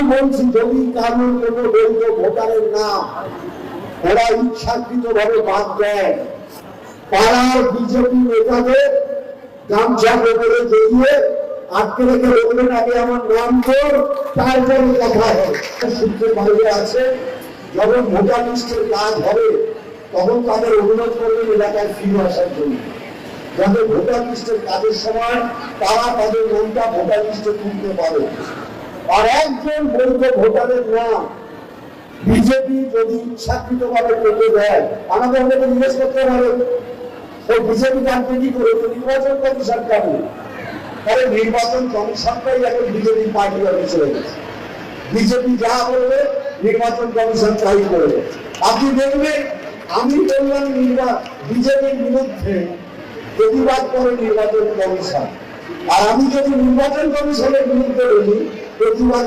আমি বলছি যদি কারোর কোনো বৈধ ভোটারের নাম ওরা ইচ্ছাকৃত ভাবে বাদ দেয়, পাড়ার বিজেপি নেতাদের গামছা করে জড়িয়ে আটকে রেখে বলবেন আগে আমার নাম কর, তারপরে কথা হবে। সূত্রের বাইরে আছে, যখন ভোটার লিস্টের কাজ হবে তখন তাদের অনুরোধ করবেন এলাকায় ফিরে আসার জন্য, যাতে ভোটার লিস্টের কাজের সময় তারা তাদের নামটা ভোটার লিস্টে তুলতে পারে। আর একজন বৈধ ভোটারের নাম বিজেপি যদি ইচ্ছাকৃত ভাবে কেটে দেয়, আমাদের আমাকে জিজ্ঞেস করতে পারে ওই বিজেপি জানতে কি করে, তো নির্বাচন কমিশন কেন? তাহলে নির্বাচন কমিশনটাই এখন বিজেপি পার্টি অফিসে হয়ে গেছে। বিজেপি যা বলবে নির্বাচন কমিশন তাই করবে। আপনি দেখবেন আমি বললাম বিজেপির বিরুদ্ধে প্রতিবাদ করে নির্বাচন কমিশন, আর আমি যদি নির্বাচন কমিশনের বিরুদ্ধে বলি প্রতিবাদ